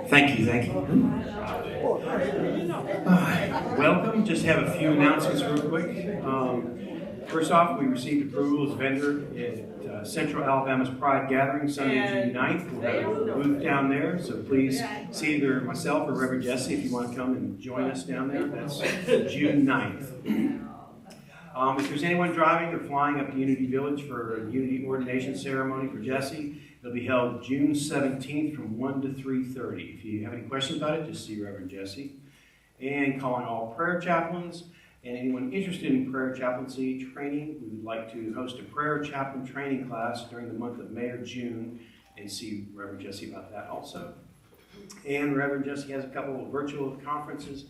Thank you. Welcome. Just have a few announcements real quick. First off, we received approval as vendor at Central Alabama's Pride Gathering Sunday, June 9th. We'll have a booth down there, so please see either myself or Reverend Jesse if you want to come and join us down there. That's June 9th. If there's anyone driving or flying up to Unity Village for a Unity ordination ceremony for Jesse, it'll be held June 17th from 1 to 3:30. If you have any questions about it, just see Reverend Jesse. And calling all prayer chaplains and anyone interested in prayer chaplaincy training, we would like to host a prayer chaplain training class during the month of May or June, and see Reverend Jesse about that also. And Reverend Jesse has a couple of virtual conferences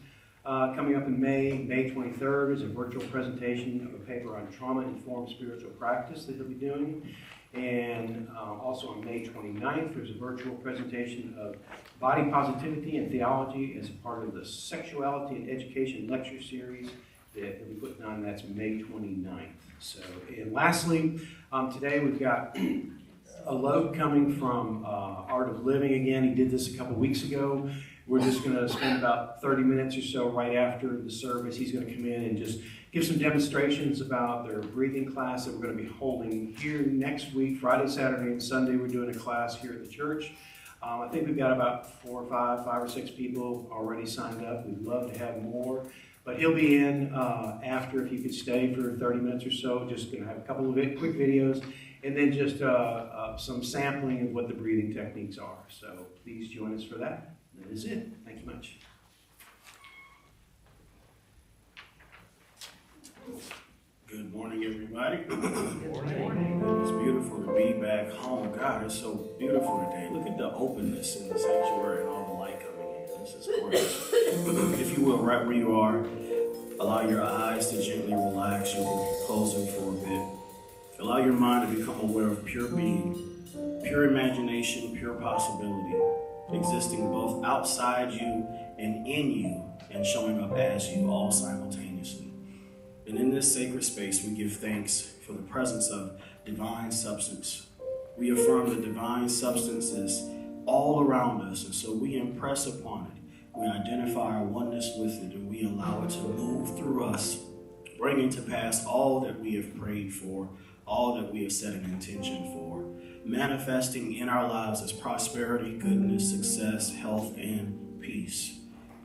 coming up in May. May 23rd is a virtual presentation of a paper on trauma-informed spiritual practice that he'll be doing. And also on May 29th, there's a virtual presentation of body positivity and theology as part of the Sexuality and Education lecture series that he'll be putting on. That's May 29th. So, and lastly, today we've got a load coming from Art of Living again. He did this a couple weeks ago. We're just going to spend about 30 minutes or so right after the service. He's going to come in and just give some demonstrations about their breathing class that we're going to be holding here next week, Friday, Saturday, and Sunday. We're doing a class here at the church. I think we've got about 4 or 5 or 6 people already signed up. We'd love to have more. But he'll be in after, if you could stay for 30 minutes or so. Just going to have a couple of quick videos and then just some sampling of what the breathing techniques are. So please join us for that. That is it. Thank you much. Good morning, everybody. Good morning. It's beautiful to be back home. God, it's so beautiful today. Look at the openness in the sanctuary and all the light coming in. This is gorgeous. If you will, right where you are, allow your eyes to gently relax. You can close them for a bit. Allow your mind to become aware of pure being, pure imagination, pure possibility, existing both outside you and in you, and showing up as you, all simultaneously. And in this sacred space, we give thanks for the presence of divine substance. We affirm the divine substance is all around us, and so we impress upon it. We identify our oneness with it, and we allow it to move through us, bringing to pass all that we have prayed for, all that we have set an intention for, manifesting in our lives as prosperity, goodness, success, health, and peace.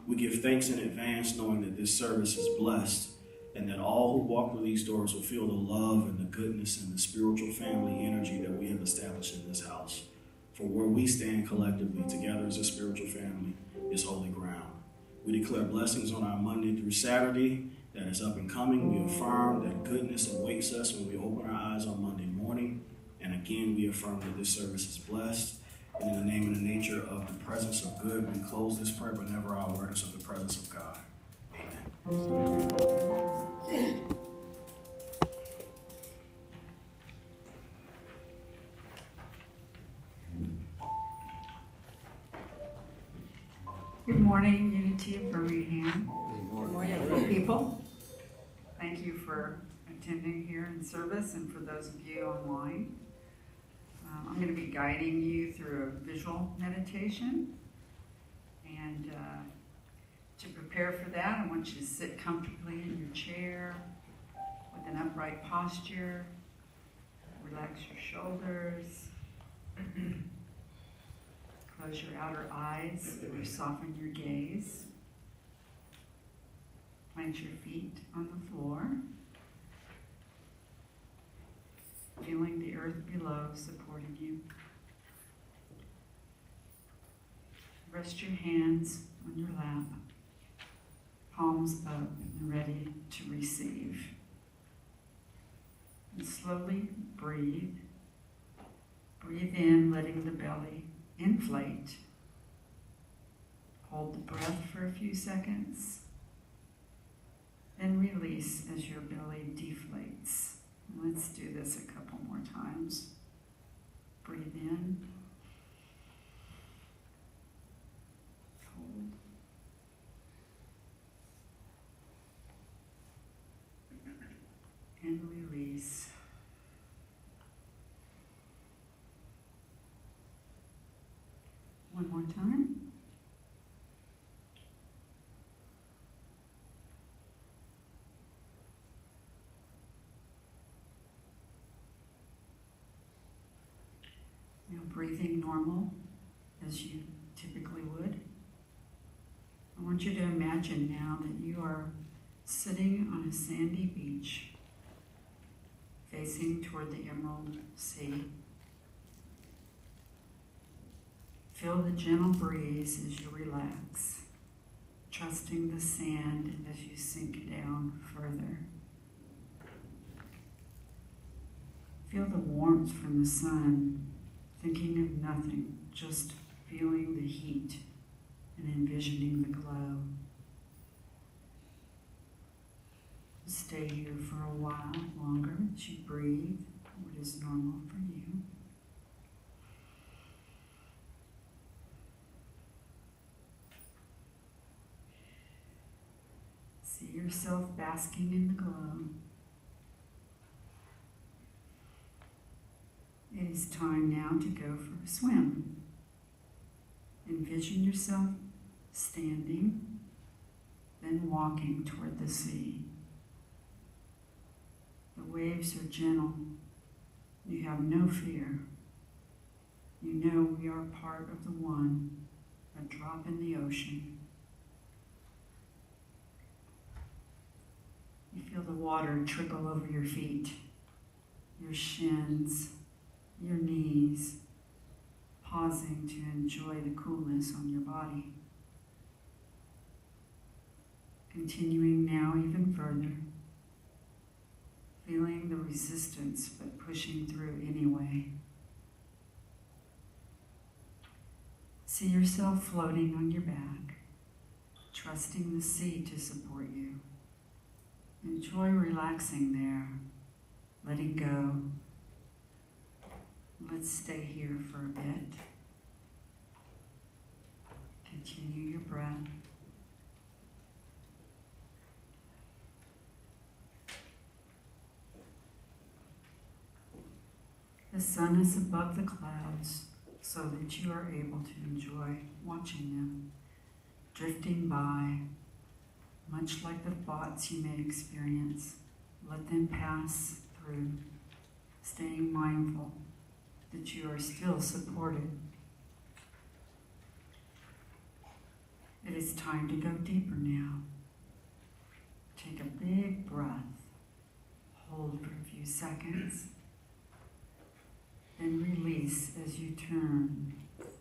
We give thanks in advance, knowing that this service is blessed, and that all who walk through these doors will feel the love and the goodness and the spiritual family energy that we have established in this house. For where we stand collectively together as a spiritual family is holy ground. We declare blessings on our Monday through Saturday that is up and coming. We affirm that goodness awaits us when we open our eyes on Monday morning. And again, we affirm that this service is blessed. And in the name and the nature of the presence of good, we close this prayer, but never our awareness of the presence of God. Amen. Good morning, Unity of Birmingham. Good morning, people. Thank you for attending here in service, and for those of you online. I'm going to be guiding you through a visual meditation. And to prepare for that, I want you to sit comfortably in your chair with an upright posture. Relax your shoulders. Close your outer eyes or soften your gaze. Plant your feet on the floor. Feeling the earth below supporting you. Rest your hands on your lap, palms up and ready to receive. And slowly breathe. Breathe in, letting the belly inflate. Hold the breath for a few seconds. Then release as your belly deflates. Let's do this a couple more times. Breathe in. Hold. And release. breathing normal as you typically would. I want you to imagine now that you are sitting on a sandy beach facing toward the Emerald Sea. Feel the gentle breeze as you relax, trusting the sand as you sink down further. Feel the warmth from the sun, thinking of nothing, just feeling the heat and envisioning the glow. Stay here for a while longer as you breathe what is normal for you. See yourself basking in the glow. It is time now to go for a swim. Envision yourself standing, then walking toward the sea. The waves are gentle. You have no fear. You know we are part of the one, a drop in the ocean. You feel the water trickle over your feet, your shins, your knees, pausing to enjoy the coolness on your body. Continuing now even further, feeling the resistance but pushing through anyway. See yourself floating on your back, trusting the sea to support you. Enjoy relaxing there, letting go. Let's stay here for a bit. Continue your breath. The sun is above the clouds so that you are able to enjoy watching them drifting by, much like the thoughts you may experience. Let them pass through, staying mindful that you are still supported. It is time to go deeper now. Take a big breath, hold for a few seconds, then release as you turn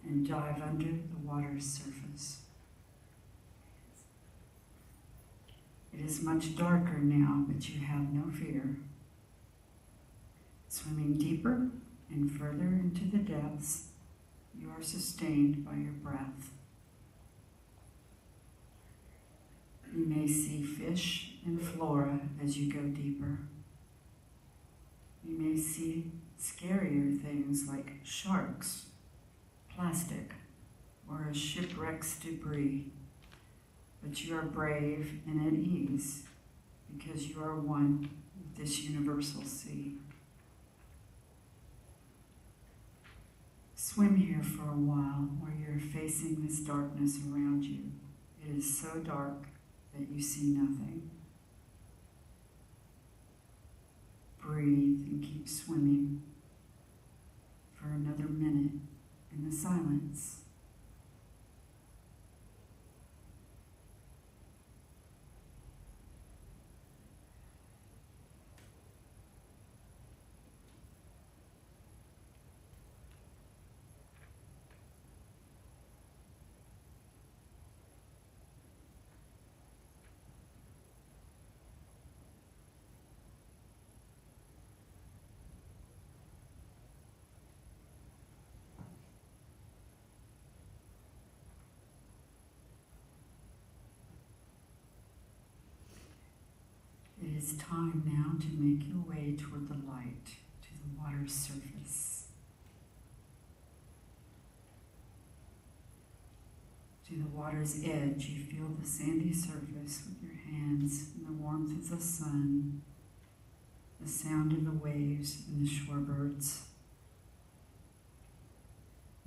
and dive under the water's surface. It is much darker now, but you have no fear. Swimming deeper and further into the depths, you are sustained by your breath. You may see fish and flora as you go deeper. You may see scarier things like sharks, plastic, or a shipwreck's debris. But you are brave and at ease because you are one with this universal sea. Swim here for a while where you're facing this darkness around you. It is so dark that you see nothing. Breathe and keep swimming for another minute in the silence. It is time now to make your way toward the light, to the water's surface. To the water's edge, you feel the sandy surface with your hands and the warmth of the sun, the sound of the waves and the shorebirds.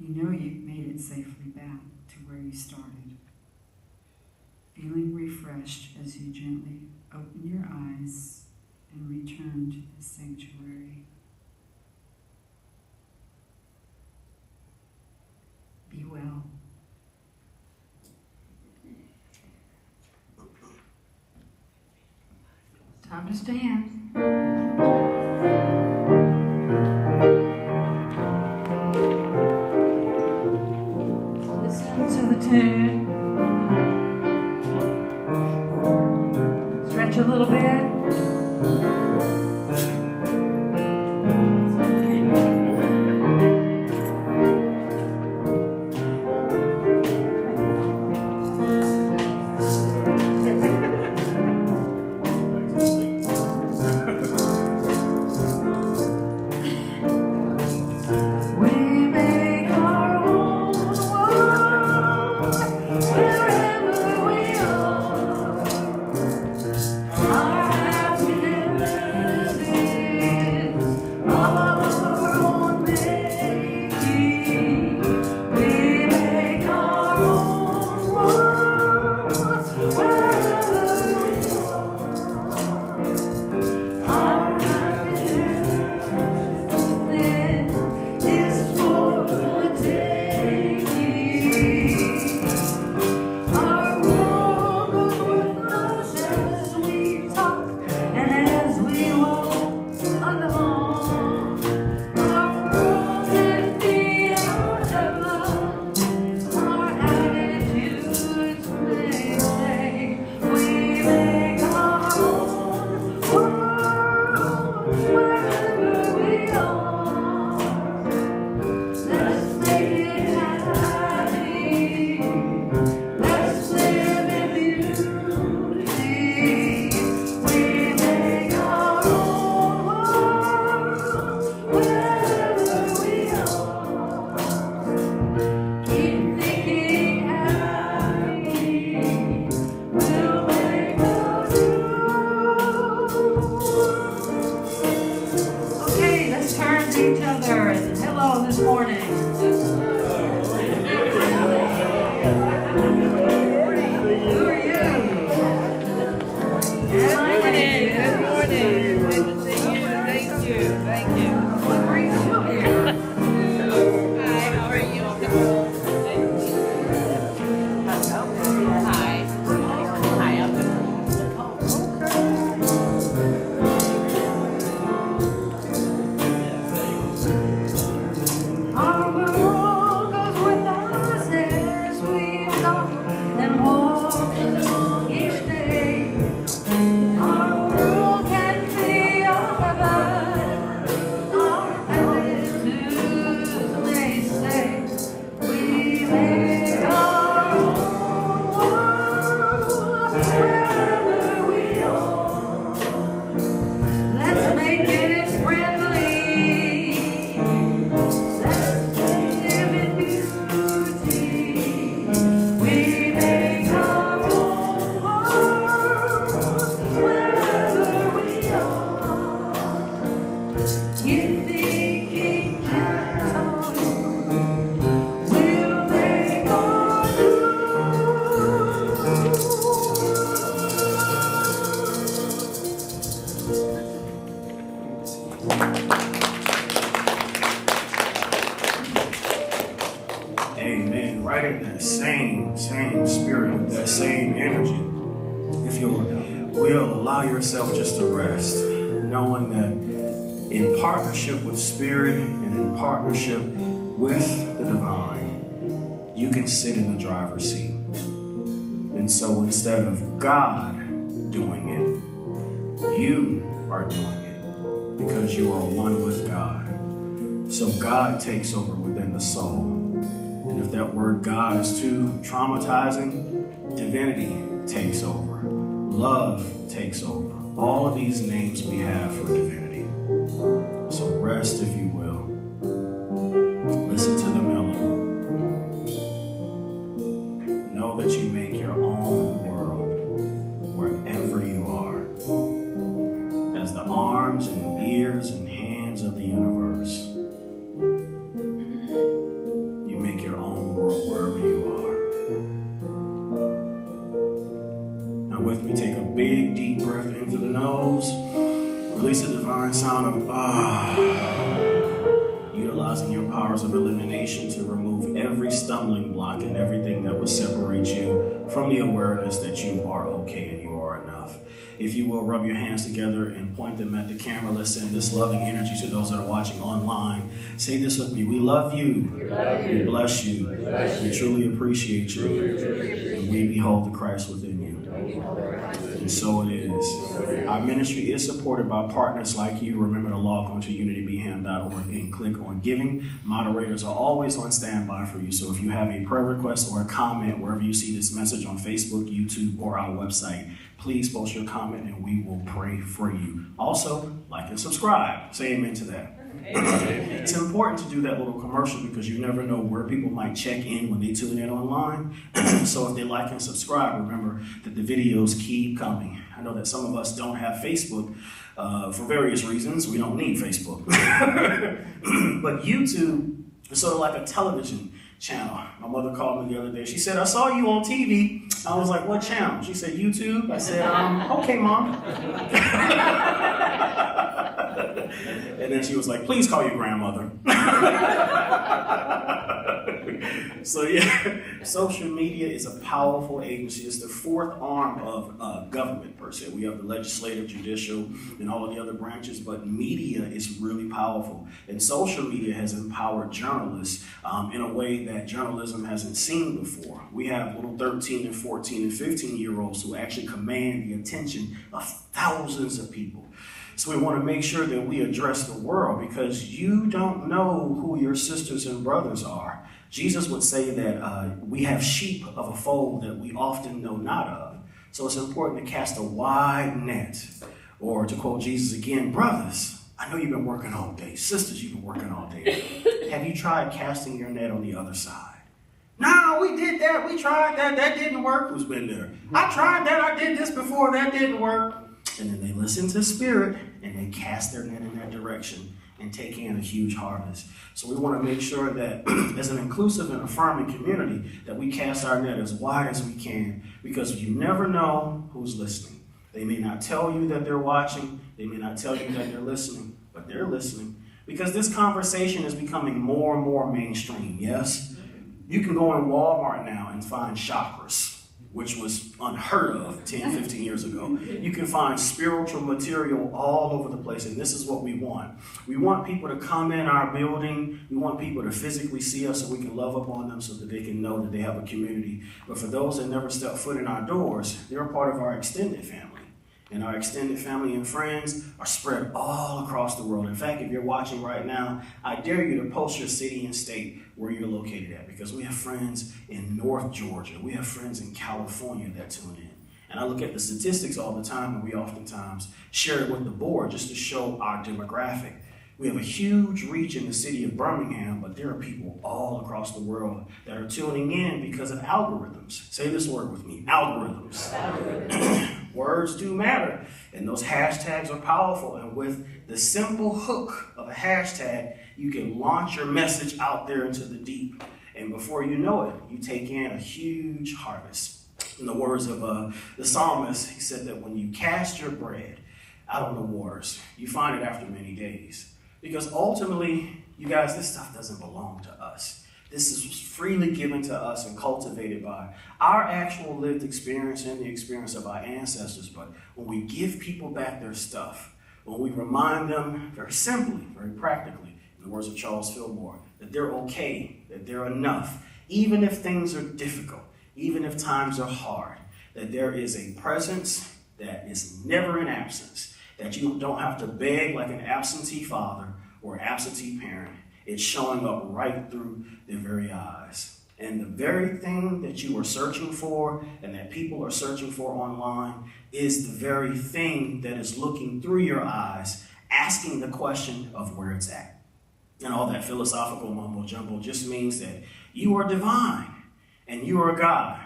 You know you've made it safely back to where you started, feeling refreshed as you gently open your eyes and return to the sanctuary. Time to stand. Listen to the tune. Stretch a little bit. Yourself just to rest, knowing that in partnership with Spirit and in partnership with the divine, you can sit in the driver's seat. And so instead of God doing it, you are doing it because you are one with God. So God takes over within the soul. And if that word God is too traumatizing, divinity takes over. Love takes over. All of these names we have for divinity. So rest, if you will. Listen to the melody. Know that you make your own world wherever you are. As the arms and ears and hands of the universe, you make your own world wherever you are. Now with me, take a big, deep breath in through the nose. Release a divine sound of ah. Utilizing your powers of elimination to remove every stumbling block and everything that would separate you from the awareness that you are okay and you are enough. if you will, rub your hands together and point them at the camera. Let's send this loving energy to those that are watching online. Say this with me. We love you. We bless you. We truly appreciate you. And we behold the Christ within you. And so it is. Our ministry is supported by partners like you. Remember to log on to unitybham.org and click on giving. Moderators are always on standby for you. So if you have a prayer request or a comment wherever you see this message on Facebook, YouTube, or our website, please post your comment and we will pray for you. Also, like and subscribe. Say amen to that. It's important to do that little commercial because you never know where people might check in when they tune in online. So if they like and subscribe, remember that the videos keep coming. I know that some of us don't have Facebook for various reasons. We don't need Facebook. But YouTube is sort of like a television channel. My mother called me the other day. She said, I saw you on TV. I was like, what channel? She said, YouTube. I said, okay, Mom. And then she was like, please call your grandmother. So yeah, social media is a powerful agency. It's the fourth arm of government per se. We have the legislative, judicial, and all of the other branches, but media is really powerful. And social media has empowered journalists in a way that journalism hasn't seen before. We have little 13 and 14 and 15-year-olds who actually command the attention of thousands of people. So we want to make sure that we address the world because you don't know who your sisters and brothers are. Jesus would say that we have sheep of a fold that we often know not of. So it's important to cast a wide net. Or to quote Jesus again, brothers, I know you've been working all day. Sisters, you've been working all day. Have you tried casting your net on the other side? No, we did that. We tried that. That didn't work. Who's been there? I tried that. I did this before. That didn't work. And then they listen to Spirit and they cast their net in that direction and take in a huge harvest. So we want to make sure that as an inclusive and affirming community that we cast our net as wide as we can because you never know who's listening. They may not tell you that they're watching. They may not tell you that they're listening, but they're listening because this conversation is becoming more and more mainstream, yes? You can go in Walmart now and find chakras, which was unheard of 10, 15 years ago. You can find spiritual material all over the place, and this is what we want. We want people to come in our building. We want people to physically see us so we can love upon them so that they can know that they have a community. But for those that never step foot in our doors, they're a part of our extended family. And our extended family and friends are spread all across the world. In fact, if you're watching right now, I dare you to post your city and state where you're located at because we have friends in North Georgia. We have friends in California that tune in. And I look at the statistics all the time, and we oftentimes share it with the board just to show our demographic. We have a huge reach in the city of Birmingham, but there are people all across the world that are tuning in because of algorithms. Say this word with me, algorithms. Words do matter, and those hashtags are powerful. And with the simple hook of a hashtag, you can launch your message out there into the deep. And before you know it, you take in a huge harvest. In the words of the psalmist, he said that when you cast your bread out on the waters, you find it after many days. Because ultimately, you guys, this stuff doesn't belong to us. This is freely given to us and cultivated by our actual lived experience and the experience of our ancestors. But when we give people back their stuff, when we remind them very simply, very practically, in the words of Charles Fillmore, that they're okay, that they're enough, even if things are difficult, even if times are hard, that there is a presence that is never in absence, that you don't have to beg like an absentee father or absentee parent. It's showing up right through their very eyes. And the very thing that you are searching for and that people are searching for online is the very thing that is looking through your eyes, asking the question of where it's at. And all that philosophical mumbo jumbo just means that you are divine and you are God.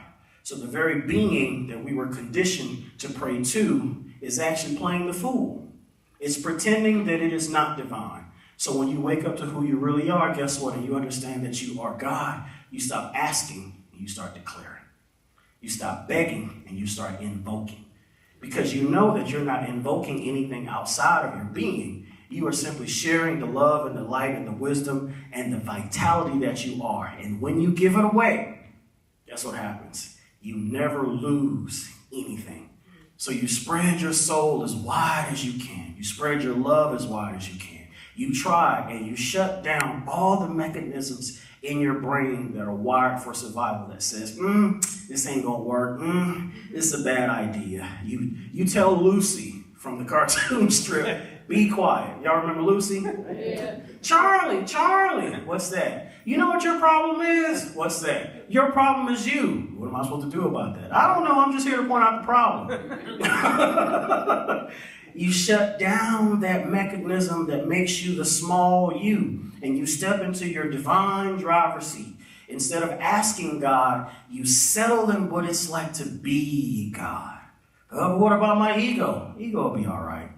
So the very being that we were conditioned to pray to is actually playing the fool. It's pretending that it is not divine. So when you wake up to who you really are, guess what? And you understand that you are God, you stop asking and you start declaring. You stop begging and you start invoking. Because you know that you're not invoking anything outside of your being. You are simply sharing the love and the light and the wisdom and the vitality that you are. And when you give it away, guess what happens? You never lose anything. So you spread your soul as wide as you can. You spread your love as wide as you can. You try and you shut down all the mechanisms in your brain that are wired for survival that says, this ain't gonna work. This is a bad idea. You tell Lucy from the cartoon strip, be quiet. Y'all remember Lucy? Yeah. Charlie, what's that? You know what your problem is? What's that? Your problem is you. What am I supposed to do about that? I don't know. I'm just here to point out the problem. You shut down that mechanism that makes you the small you, and you step into your divine driver's seat. Instead of asking God, you settle in what it's like to be God. But what about my ego? Ego will be all right.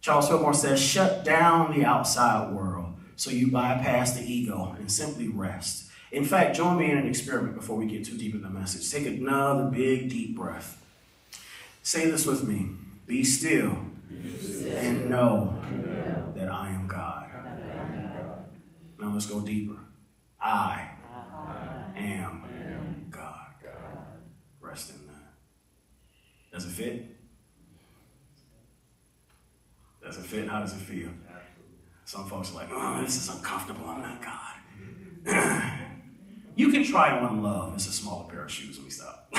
Charles Fillmore says, shut down the outside world so you bypass the ego and simply rest. In fact, join me in an experiment before we get too deep in the message. Take another big, deep breath. Say this with me. Be still and know that I am God. Now let's go deeper. I am God. Rest in that. Does it fit? Does it fit? How does it feel? Some folks are like, oh, this is uncomfortable. I'm not God. You can try on love. It's a smaller pair of shoes. Let me stop.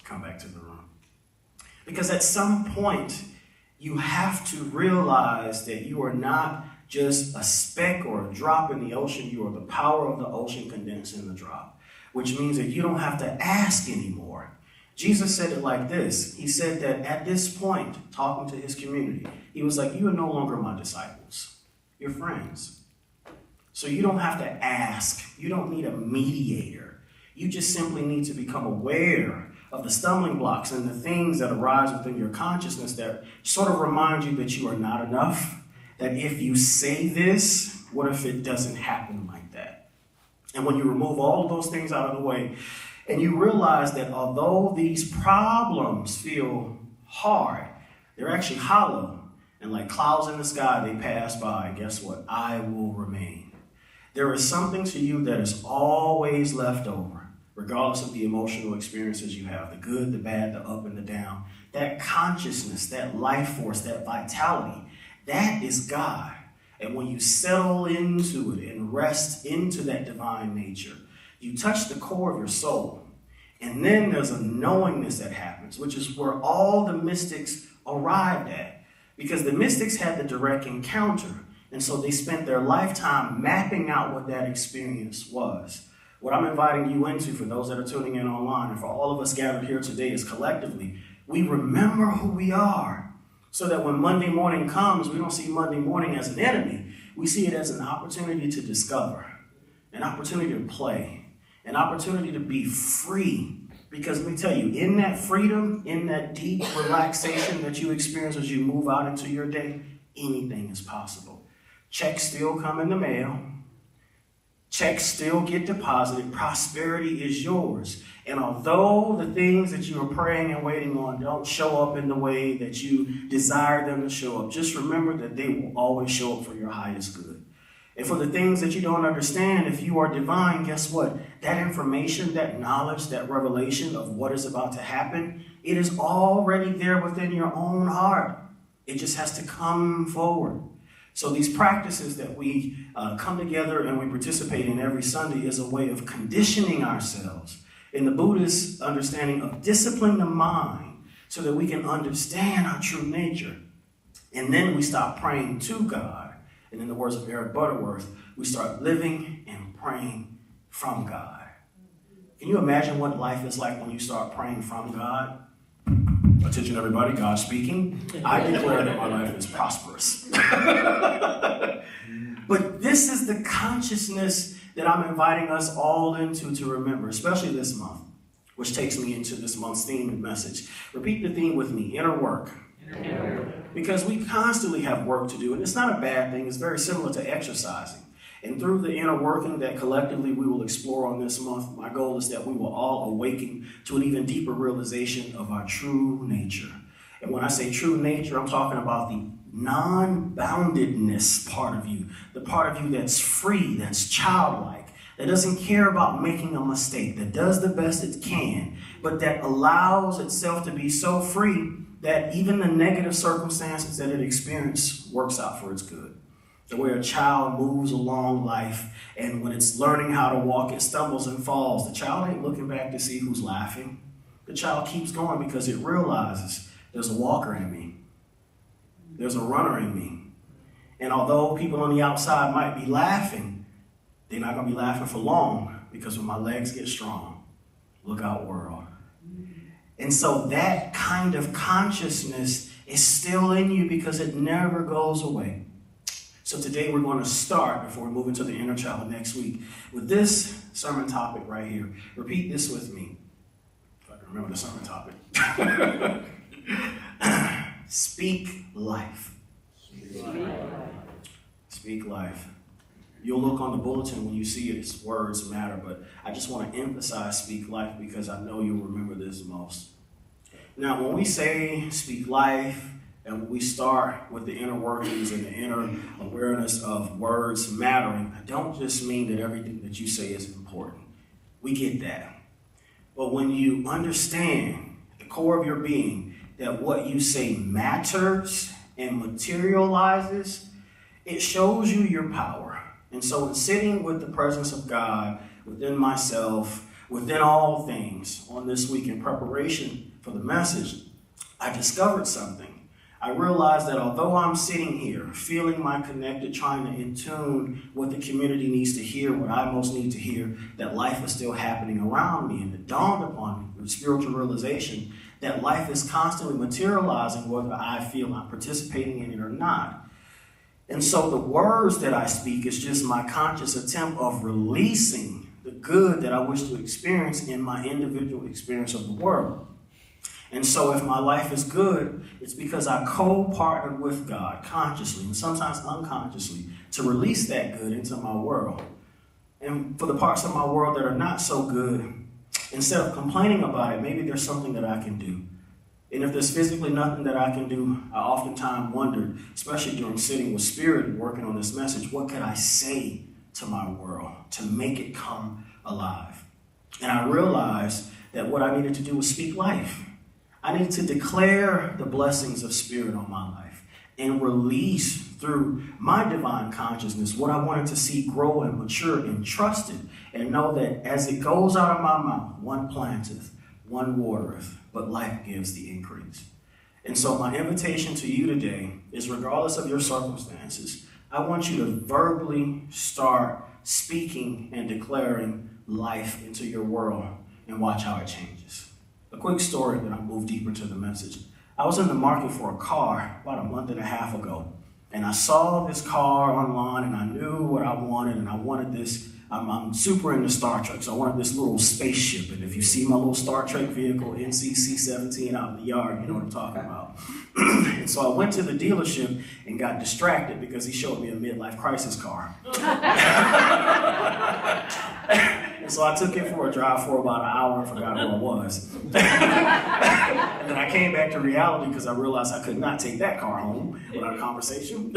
Come back to the room. Because at some point, you have to realize that you are not just a speck or a drop in the ocean. You are the power of the ocean condensed in the drop, which means that you don't have to ask anymore. Jesus said it like this. He said that at this point, talking to his community, he was like, you are no longer my disciples. You're friends. So you don't have to ask. You don't need a mediator. You just simply need to become aware of the stumbling blocks and the things that arise within your consciousness that sort of remind you that you are not enough. That if you say this, what if it doesn't happen like that? And when you remove all of those things out of the way, and you realize that although these problems feel hard, they're actually hollow. And like clouds in the sky, they pass by. And guess what? I will remain. There is something to you that is always left over, regardless of the emotional experiences you have, the good, the bad, the up and the down. That consciousness, that life force, that vitality, that is God. And when you settle into it and rest into that divine nature, you touch the core of your soul. And then there's a knowingness that happens, which is where all the mystics arrived at. Because the mystics had the direct encounter. And so they spent their lifetime mapping out what that experience was. What I'm inviting you into, for those that are tuning in online, and for all of us gathered here today, is collectively, we remember who we are. So that when Monday morning comes, we don't see Monday morning as an enemy. We see it as an opportunity to discover, an opportunity to play, an opportunity to be free. Because let me tell you, in that freedom, in that deep relaxation that you experience as you move out into your day, anything is possible. Checks still come in the mail. Checks still get deposited. Prosperity is yours. And although the things that you are praying and waiting on don't show up in the way that you desire them to show up, just remember that they will always show up for your highest good. And for the things that you don't understand, if you are divine, guess what? That information, that knowledge, that revelation of what is about to happen, it is already there within your own heart. It just has to come forward. So these practices that we come together and we participate in every Sunday is a way of conditioning ourselves in the Buddhist understanding of disciplining the mind so that we can understand our true nature. And then we stop praying to God. And in the words of Eric Butterworth, we start living and praying from God. Can you imagine what life is like when you start praying from God? Attention everybody, God speaking. I declare that my life is prosperous. But this is the consciousness that I'm inviting us all into to remember, especially this month, which takes me into this month's theme and message. Repeat the theme with me, inner work. Because we constantly have work to do, and it's not a bad thing. It's very similar to exercising. And through the inner working that collectively we will explore on this month, my goal is that we will all awaken to an even deeper realization of our true nature. And when I say true nature, I'm talking about the non-boundedness part of you, the part of you that's free, that's childlike, that doesn't care about making a mistake, that does the best it can, but that allows itself to be so free that even the negative circumstances that it experiences works out for its good. The way a child moves along life, and when it's learning how to walk, it stumbles and falls. The child ain't looking back to see who's laughing. The child keeps going because it realizes there's a walker in me. There's a runner in me. And although people on the outside might be laughing, they're not going to be laughing for long, because when my legs get strong, look out, world. And so that kind of consciousness is still in you because it never goes away. So today we're going to start, before we move into the inner child next week, with this sermon topic right here. Repeat this with me, if I can remember the sermon topic. Speak life. Speak life. You'll look on the bulletin when you see it, it's words matter, but I just want to emphasize speak life because I know you'll remember this most. Now, when we say speak life, and we start with the inner workings and the inner awareness of words mattering, I don't just mean that everything that you say is important. We get that. But when you understand at the core of your being that what you say matters and materializes, it shows you your power. And so in sitting with the presence of God within myself, within all things, on this week in preparation for the message, I discovered something. I realized that although I'm sitting here, feeling my connected, trying to intune what the community needs to hear, what I most need to hear, that life is still happening around me. And it dawned upon me with spiritual realization that life is constantly materializing whether I feel I'm participating in it or not. And so the words that I speak is just my conscious attempt of releasing the good that I wish to experience in my individual experience of the world. And so if my life is good, it's because I co-partnered with God consciously and sometimes unconsciously to release that good into my world. And for the parts of my world that are not so good, instead of complaining about it, maybe there's something that I can do. And if there's physically nothing that I can do, I oftentimes wondered, especially during sitting with Spirit and working on this message, what could I say to my world to make it come alive? And I realized that what I needed to do was speak life. I need to declare the blessings of Spirit on my life and release through my divine consciousness what I wanted to see grow and mature and trusted, and know that as it goes out of my mouth, one planteth, one watereth, but life gives the increase. And so my invitation to you today is, regardless of your circumstances, I want you to verbally start speaking and declaring life into your world and watch how it changes. A quick story that I'll move deeper into the message. I was in the market for a car about a month and a half ago, and I saw this car online, and I knew what I wanted, and I wanted this. I'm super into Star Trek, so I wanted this little spaceship, and if you see my little Star Trek vehicle, NCC-17 out in the yard, you know what I'm talking about. And so I went to the dealership and got distracted because he showed me a midlife crisis car. And so I took it for a drive for about an hour and forgot who I was. And then I came back to reality because I realized I could not take that car home without a conversation.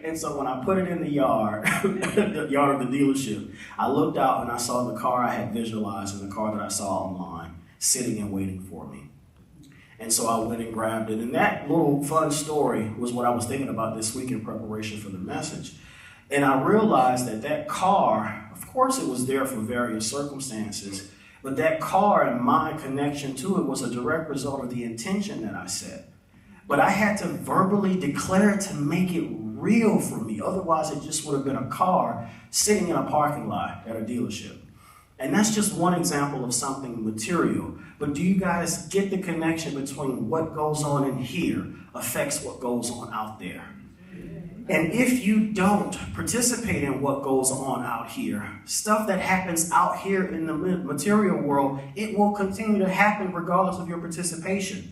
And so when I put it in the yard, the yard of the dealership, I looked out and I saw the car I had visualized and the car that I saw online sitting and waiting for me. And so I went and grabbed it. And that little fun story was what I was thinking about this week in preparation for the message. And I realized that that car, of course it was there for various circumstances, but that car and my connection to it was a direct result of the intention that I set. But I had to verbally declare it to make it real for me. Otherwise, it just would have been a car sitting in a parking lot at a dealership. And that's just one example of something material. But do you guys get the connection between what goes on in here affects what goes on out there? And if you don't participate in what goes on out here, stuff that happens out here in the material world, it will continue to happen regardless of your participation.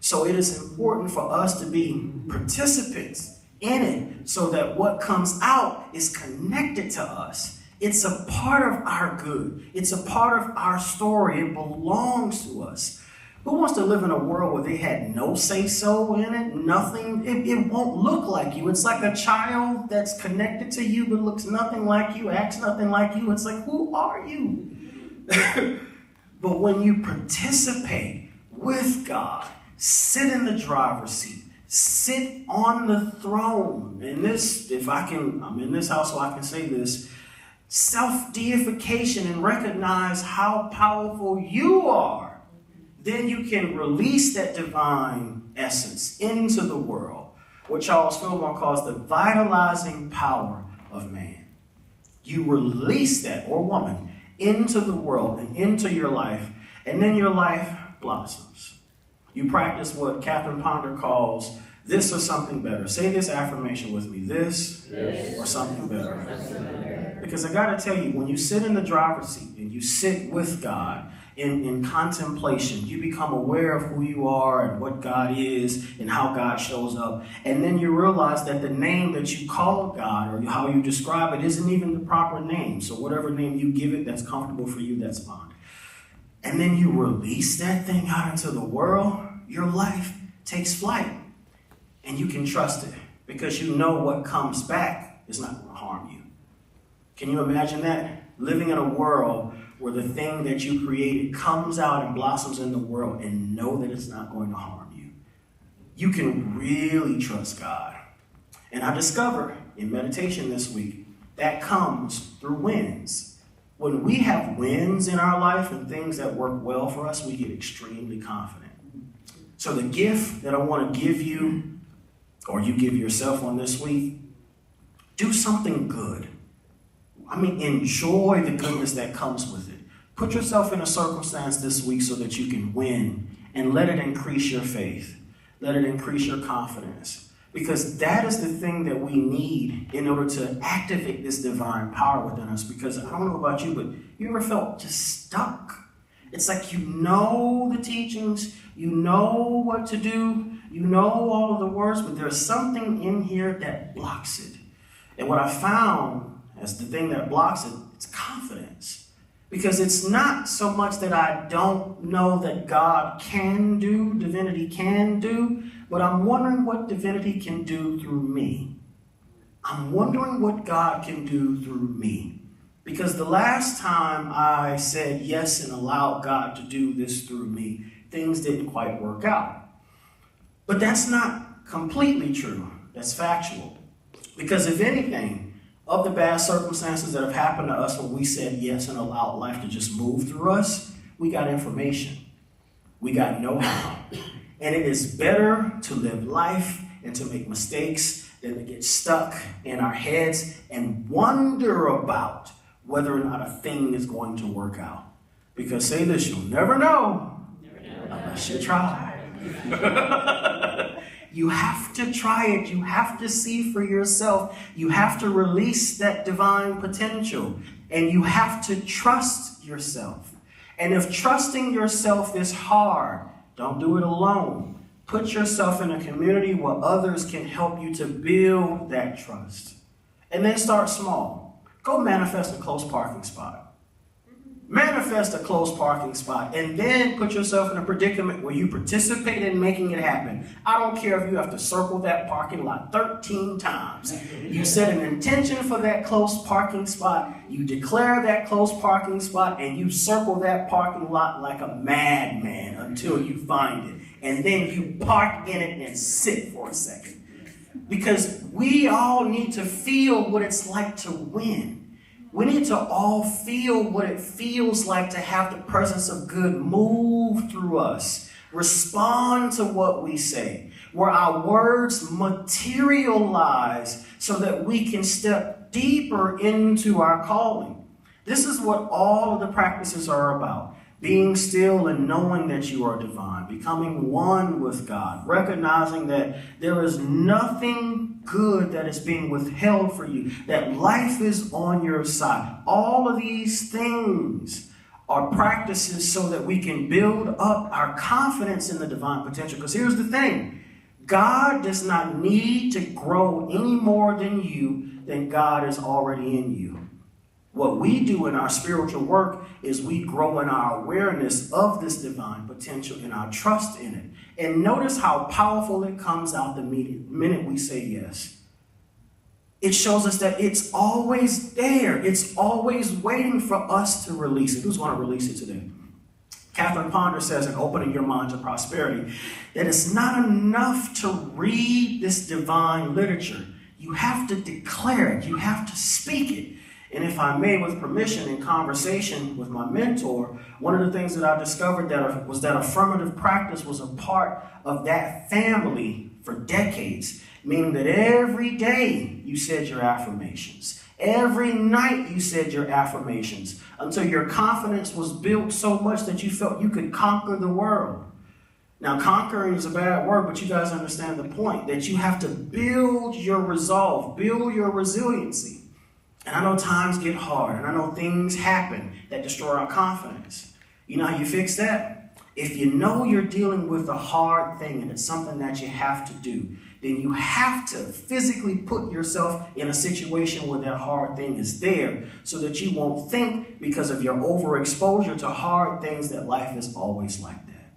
So it is important for us to be participants in it so that what comes out is connected to us. It's a part of our good. It's a part of our story. It belongs to us. Who wants to live in a world where they had no say-so in it? Nothing. It won't look like you. It's like a child that's connected to you but looks nothing like you, acts nothing like you. It's like, who are you? But when you participate with God, sit in the driver's seat, sit on the throne. And this, I'm in this house so I can say this, self-deification and recognize how powerful you are, then you can release that divine essence into the world, what Charles Fillmore calls the vitalizing power of man. You release that, or woman, into the world and into your life, and then your life blossoms. You practice what Catherine Ponder calls this or something better. Say this affirmation with me, this or something better. Because I got to tell you, when you sit in the driver's seat and you sit with God in contemplation, you become aware of who you are and what God is and how God shows up. And then you realize that the name that you call God or how you describe it isn't even the proper name. So whatever name you give it that's comfortable for you, that's fine. And then you release that thing out into the world, your life takes flight. And you can trust it because you know what comes back is not going to harm you. Can you imagine that? Living in a world where the thing that you created comes out and blossoms in the world and know that it's not going to harm you. You can really trust God. And I discovered in meditation this week that comes through wins. When we have wins in our life and things that work well for us, we get extremely confident. So the gift that I want to give you, or you give yourself on this week, do something good. I mean, enjoy the goodness that comes with it. Put yourself in a circumstance this week so that you can win and let it increase your faith. Let it increase your confidence. Because that is the thing that we need in order to activate this divine power within us. Because I don't know about you, but you ever felt just stuck? It's like you know the teachings, you know what to do, you know all of the words, but there's something in here that blocks it. And what I found as the thing that blocks it, it's confidence. Because it's not so much that I don't know that God can do, divinity can do, but I'm wondering what divinity can do through me. I'm wondering what God can do through me. Because the last time I said yes and allowed God to do this through me, things didn't quite work out. But that's not completely true. That's factual. Because if anything, of the bad circumstances that have happened to us when we said yes and allowed life to just move through us, we got information. We got know-how. And it is better to live life and to make mistakes than to get stuck in our heads and wonder about whether or not a thing is going to work out. Because say this, you'll never know unless you try. You have to try it. You have to see for yourself. You have to release that divine potential. And you have to trust yourself. And if trusting yourself is hard, don't do it alone. Put yourself in a community where others can help you to build that trust. And then start small. Go manifest a close parking spot. Manifest a close parking spot and then put yourself in a predicament where you participate in making it happen. I don't care if you have to circle that parking lot 13 times. You set an intention for that close parking spot. You declare that close parking spot and you circle that parking lot like a madman until you find it. And then you park in it and sit for a second. Because we all need to feel what it's like to win. We need to all feel what it feels like to have the presence of good move through us. Respond to what we say, where our words materialize so that we can step deeper into our calling. This is what all of the practices are about. Being still and knowing that you are divine, becoming one with God, recognizing that there is nothing good that is being withheld for you, that life is on your side. All of these things are practices so that we can build up our confidence in the divine potential. Because here's the thing, God does not need to grow any more than God is already in you. What we do in our spiritual work is we grow in our awareness of this divine potential and our trust in it. And notice how powerful it comes out the minute we say yes. It shows us that it's always there. It's always waiting for us to release it. Who's going to release it today? Catherine Ponder says in Opening Your Mind to Prosperity that it's not enough to read this divine literature. You have to declare it. You have to speak it. And if I may, with permission, in conversation with my mentor, one of the things that I discovered was that affirmative practice was a part of that family for decades, meaning that every day you said your affirmations. Every night you said your affirmations until your confidence was built so much that you felt you could conquer the world. Now, conquering is a bad word, but you guys understand the point, that you have to build your resolve, build your resiliency. And I know times get hard, and I know things happen that destroy our confidence. You know how you fix that? If you know you're dealing with a hard thing and it's something that you have to do, then you have to physically put yourself in a situation where that hard thing is there so that you won't think, because of your overexposure to hard things, that life is always like that.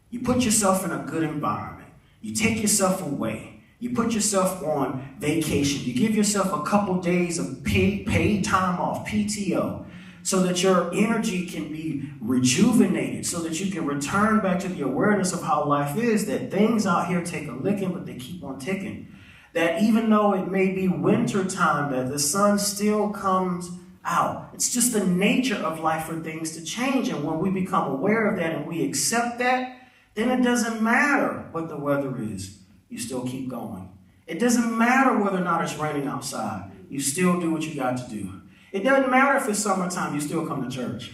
You put yourself in a good environment. You take yourself away. You put yourself on vacation. You give yourself a couple days of paid time off, PTO, so that your energy can be rejuvenated, so that you can return back to the awareness of how life is, that things out here take a licking, but they keep on ticking. That even though it may be winter time, that the sun still comes out. It's just the nature of life for things to change. And when we become aware of that and we accept that, then it doesn't matter what the weather is. You still keep going. It doesn't matter whether or not it's raining outside. You still do what you got to do. It doesn't matter if it's summertime, you still come to church.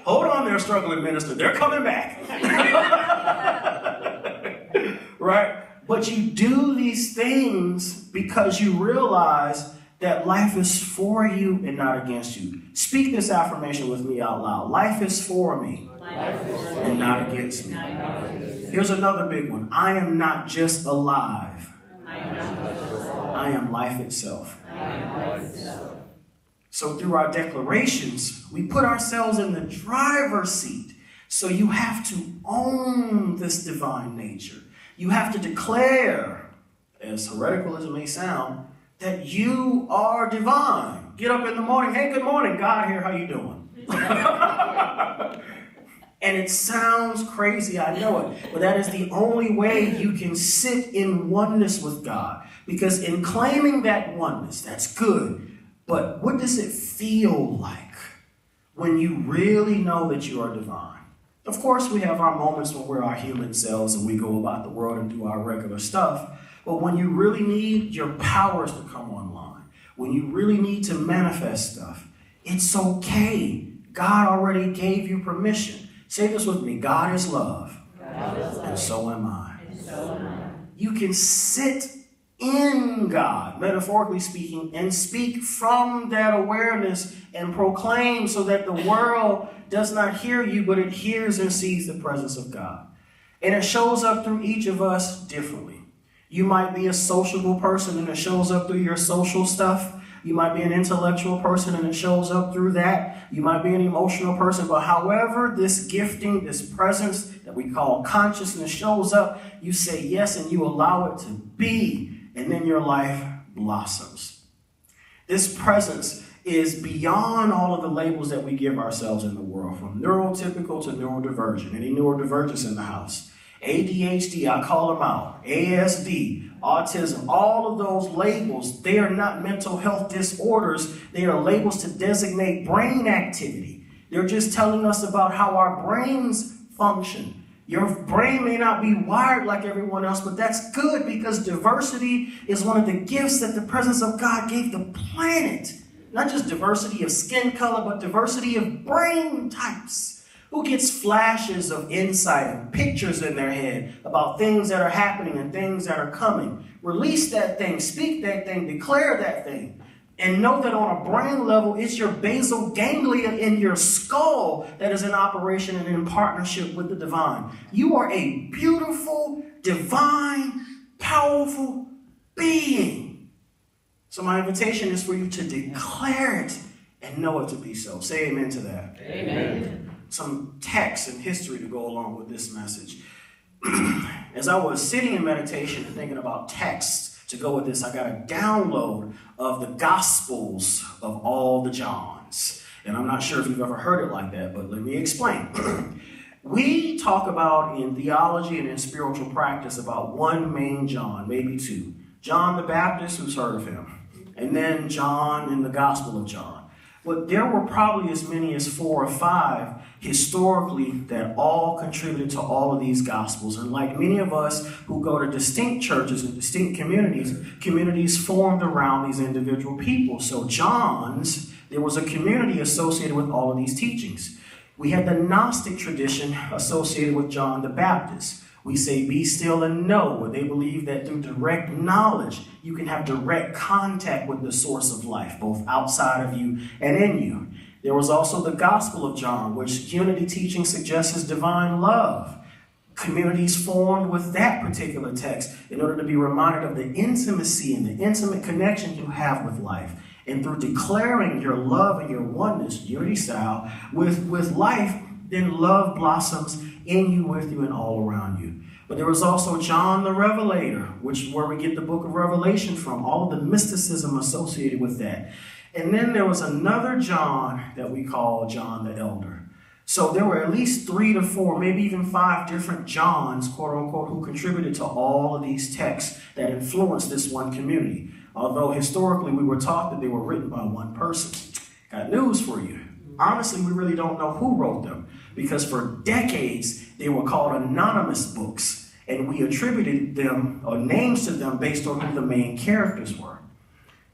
Hold on there, struggling minister. They're coming back. Right? But you do these things because you realize that life is for you and not against you. Speak this affirmation with me out loud. Life is for me and not against me. Here's another big one. I am not just alive. I am life itself. So through our declarations, we put ourselves in the driver's seat. So you have to own this divine nature. You have to declare, as heretical as it may sound, that you are divine. Get up in the morning. Hey, good morning. God here. How you doing? And it sounds crazy, I know it, but that is the only way you can sit in oneness with God. Because in claiming that oneness, that's good, but what does it feel like when you really know that you are divine? Of course, we have our moments when we're our human selves and we go about the world and do our regular stuff, but when you really need your powers to come online, when you really need to manifest stuff, it's okay. God already gave you permission. Say this with me. God is love. And so am I. You can sit in God, metaphorically speaking, and speak from that awareness and proclaim so that the world does not hear you, but it hears and sees the presence of God. And it shows up through each of us differently. You might be a sociable person and it shows up through your social stuff. You might be an intellectual person and it shows up through that. You might be an emotional person, but however this gifting, this presence that we call consciousness shows up, you say yes and you allow it to be, and then your life blossoms. This presence is beyond all of the labels that we give ourselves in the world, from neurotypical to neurodivergent. Any neurodivergence in the house? ADHD, I call them out. ASD, autism, all of those labels, they are not mental health disorders. They are labels to designate brain activity. They're just telling us about how our brains function. Your brain may not be wired like everyone else, but that's good because diversity is one of the gifts that the presence of God gave the planet. Not just diversity of skin color, but diversity of brain types. Who gets flashes of insight and pictures in their head about things that are happening and things that are coming? Release that thing, speak that thing, declare that thing. And know that on a brain level, it's your basal ganglia in your skull that is in operation and in partnership with the divine. You are a beautiful, divine, powerful being. So my invitation is for you to declare it and know it to be so. Say amen to that. Amen. Some text and history to go along with this message. As I was sitting in meditation and thinking about texts to go with this, I got a download of the Gospels of all the Johns. And I'm not sure if you've ever heard it like that, but let me explain. We talk about in theology and in spiritual practice about one main John, maybe two. John the Baptist, who's heard of him? And then John in the Gospel of John. But there were probably as many as 4 or 5 historically that all contributed to all of these Gospels. And like many of us who go to distinct churches and distinct communities formed around these individual people. So there was a community associated with all of these teachings. We had the Gnostic tradition associated with John the Baptist. We say, be still and know, where they believe that through direct knowledge, you can have direct contact with the source of life, both outside of you and in you. There was also the Gospel of John, which unity teaching suggests is divine love. Communities formed with that particular text in order to be reminded of the intimacy and the intimate connection you have with life. And through declaring your love and your oneness, unity style, with life, then love blossoms in you, with you, and all around you. But there was also John the Revelator, which is where we get the book of Revelation from, all of the mysticism associated with that. And then there was another John that we call John the Elder. So there were at least 3 to 4, maybe even 5 different Johns, quote unquote, who contributed to all of these texts that influenced this one community. Although historically we were taught that they were written by one person. Got news for you. Honestly, we really don't know who wrote them, because for decades they were called anonymous books, and we attributed them or names to them based on who the main characters were.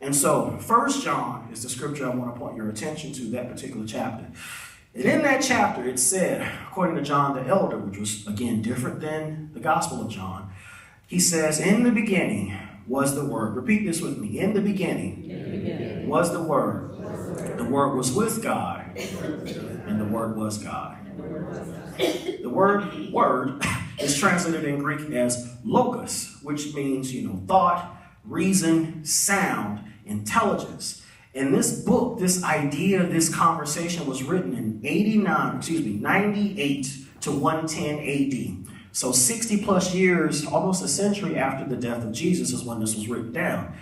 And so 1 John is the scripture I want to point your attention to, that particular chapter. And in that chapter it said, according to John the Elder, which was again different than the Gospel of John, he says, in the beginning was the Word. Repeat this with me. In the beginning was the Word. The Word was with God, and the Word was God. The word word is translated in Greek as logos, which means, thought, reason, sound, intelligence. And this book, this idea, this conversation was written in 98 to 110 AD. So 60 plus years, almost a century after the death of Jesus is when this was written down.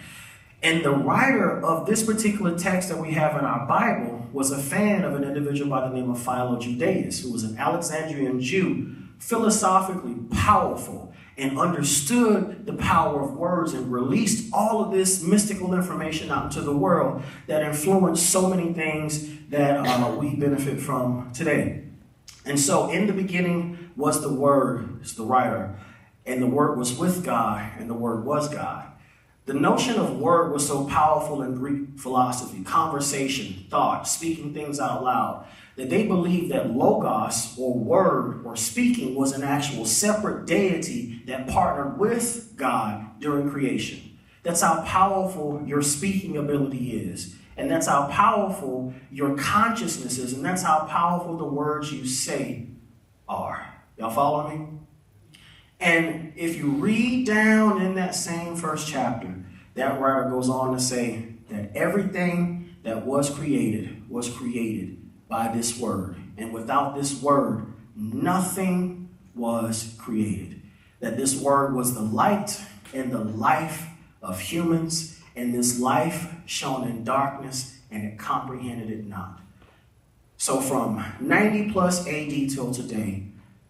And the writer of this particular text that we have in our Bible was a fan of an individual by the name of Philo-Judaeus, who was an Alexandrian Jew, philosophically powerful, and understood the power of words and released all of this mystical information out into the world that influenced so many things that we benefit from today. And so in the beginning was the Word, is the writer, and the Word was with God, and the Word was God. The notion of word was so powerful in Greek philosophy, conversation, thought, speaking things out loud, that they believed that logos, or word, or speaking, was an actual separate deity that partnered with God during creation. That's how powerful your speaking ability is. And that's how powerful your consciousness is. And that's how powerful the words you say are. Y'all follow me? And if you read down in that same first chapter, that writer goes on to say that everything that was created by this word. And without this word, nothing was created. That this word was the light and the life of humans, and this life shone in darkness, and it comprehended it not. So from 90 plus AD till today,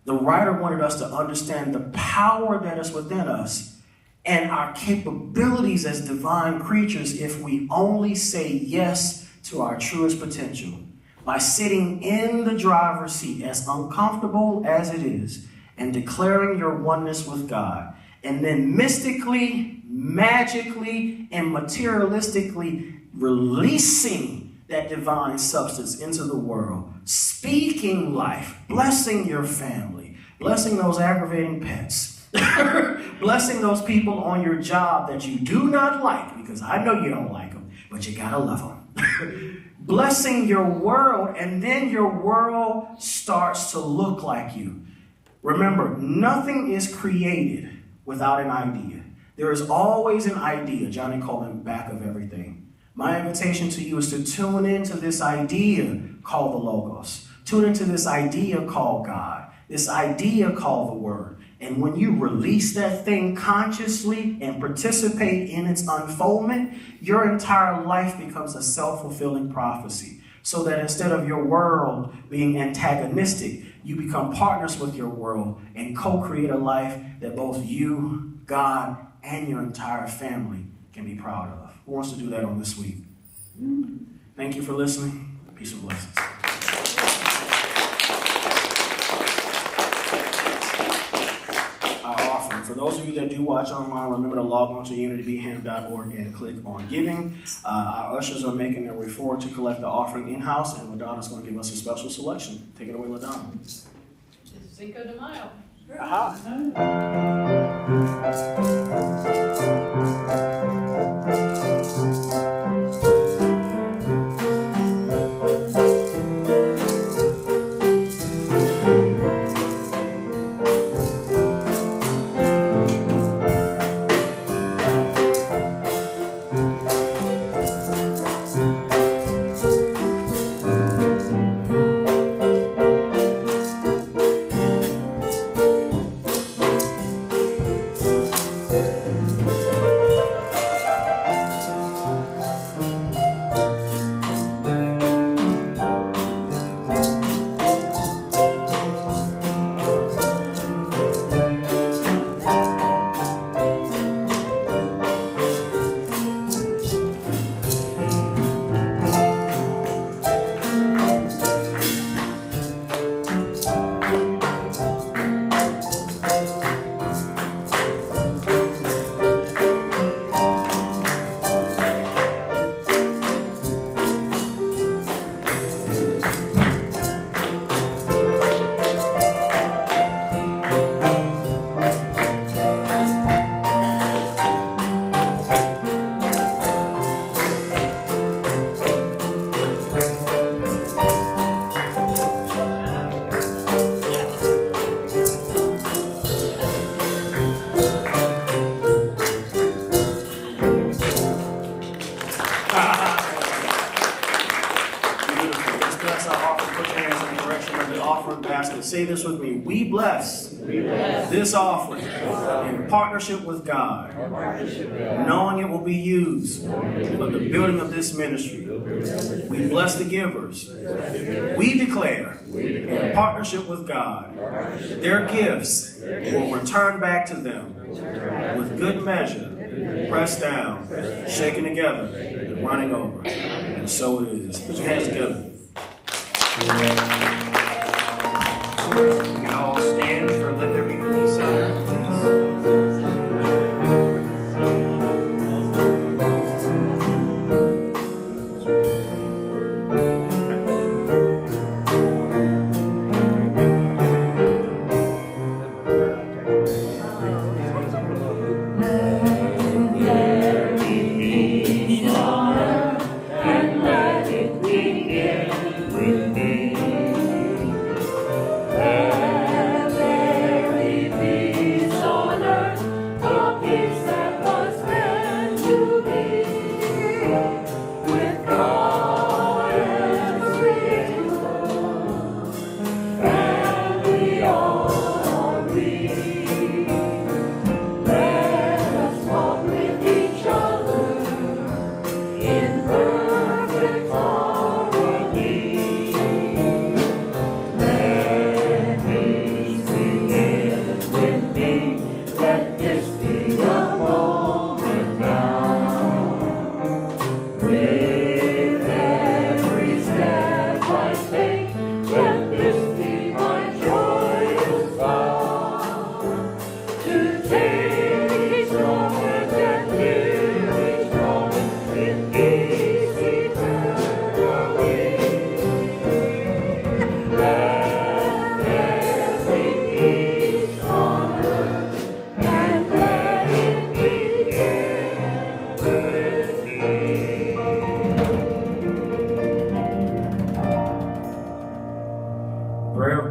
the writer wanted us to understand the power that is within us and our capabilities as divine creatures if we only say yes to our truest potential. By sitting in the driver's seat, as uncomfortable as it is, and declaring your oneness with God, and then mystically, magically, and materialistically releasing that divine substance into the world, speaking life, blessing your family, blessing those aggravating pets, blessing those people on your job that you do not like, because I know you don't like them, but you gotta love them. Blessing your world, and then your world starts to look like you. Remember, nothing is created without an idea. There is always an idea, Johnny Coleman, back of everything. My invitation to you is to tune into this idea called the Logos. Tune into this idea called God, this idea called the Word. And when you release that thing consciously and participate in its unfoldment, your entire life becomes a self-fulfilling prophecy. So that instead of your world being antagonistic, you become partners with your world and co-create a life that both you, God, and your entire family can be proud of. Who wants to do that on this week? Thank you for listening. Peace and blessings. Our offering. For those of you that do watch online, remember to log on to unitybham.org and click on giving. Our ushers are making their way forward to collect the offering in-house, and LaDonna's going to give us a special selection. Take it away, LaDonna. It's Cinco de Mayo. Say this with me. We bless this offering in partnership with God, knowing it will be used for the building of this ministry. We bless the givers. We declare in partnership with God, their gifts will return back to them with good measure, pressed down, shaken together, and running over. And so it is. Put your hands together. We can all stand for Let There Be Peace on earth,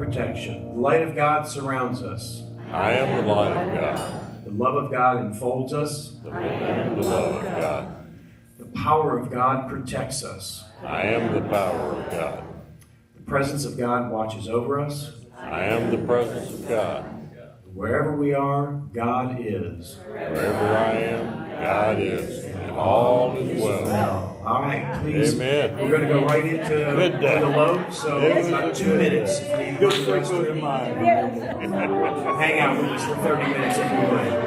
protection. The light of God surrounds us. I am the light of God. The love of God enfolds us. The love of God. The power of God protects us. I am the power of God. The presence of God watches over us. I am the presence of God. Wherever we are, God is. Wherever I am, God is. And all is well. All right, please. Amen. We're going to go right into Good day. the load. So It was about a 2 good minutes. day. Good Cinco de Mayo. Hang out with us for 30 minutes if you would.